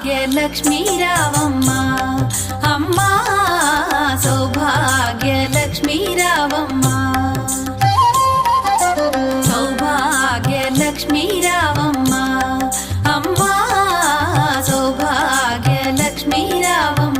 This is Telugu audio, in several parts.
సౌభాగ్యలక్ష్మీ రావమ్మ అమ్మా సౌభాగ్యలక్ష్మీ రావమ్మ సౌభాగ్యలక్ష్మీ రావమ్మ అమ్మా సౌభాగ్యలక్ష్మీ రావమ్మ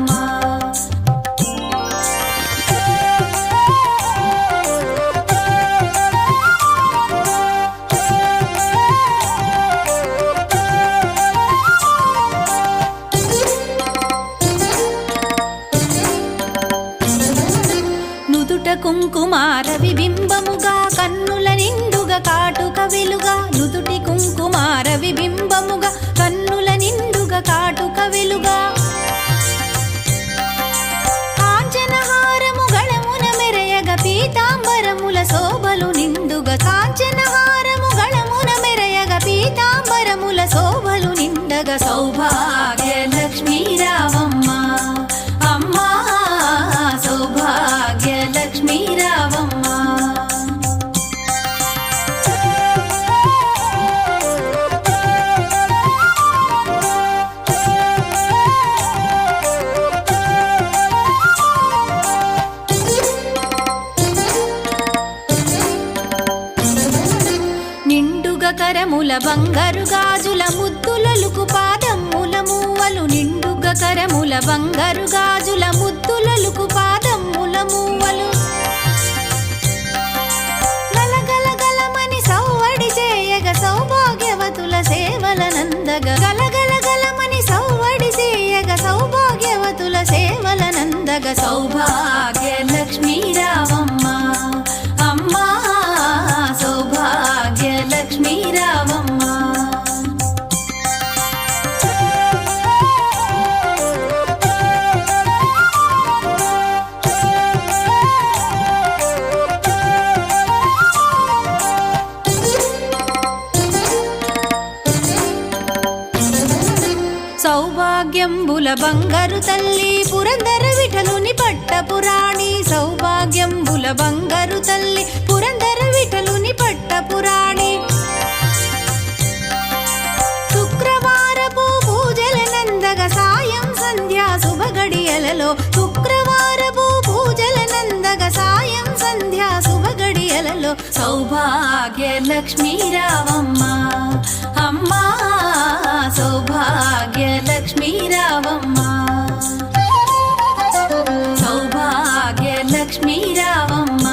కుంకుమార విబింబముగా కన్నుల నిండుగా కాటుక వెలుగా నుదుటి కుంకుమార విబింబముగా కన్నుల నిండుగా కాటుక వెలుగా కాంచనహారము గళమున మెరయగ పీతాంబరముల శోభలు నిండుగా కాంచనహారము గళమున మెరయగ పీతాంబరముల శోభలు నిండగా సౌభాగ్యలక్ష్మీ రావమ్మ అమ్మా సౌభాగ్యలక్ష్మీ రావమ్మ నిండుగా కరముల బంగారు గాజుల ముద్దులలుకు పాదమ్ముల మూవలు నిండుగా కరముల బంగారు గాజుల ముద్దులలుకు పాదమ్ముల మూవలు గలగలగలమని సౌవడి చేయగ సౌభాగ్యవతుల సేవల నందగ గలగలగలమని సౌవడి చేయగ సౌభాగ్యవతుల సేవల నందగ సౌభాగ్యలక్ష్మీ రావమ్మ అమ్మా సౌభాగ్యలక్ష్మీ రావమ్మ సౌభాగ్యంబుల బంగారు తల్లి పురందర విఠలుని పట్టపురాణి సౌభాగ్యంబుల బంగారు తల్లి పురందర విఠలుని పట్టపురాణి శుక్రవారపు పూజల నందగ సాయం సంధ్యా శుభగడియలలో శుక్రవారపు పూజల నందగ సాయం సంధ్యా శుభగడియలలో సౌభాగ్యలక్ష్మీ రావమ్మ అమ్మా సౌభాగ్యలక్ష్మీ రావమ్మ సౌభాగ్యలక్ష్మీ రావమ్మ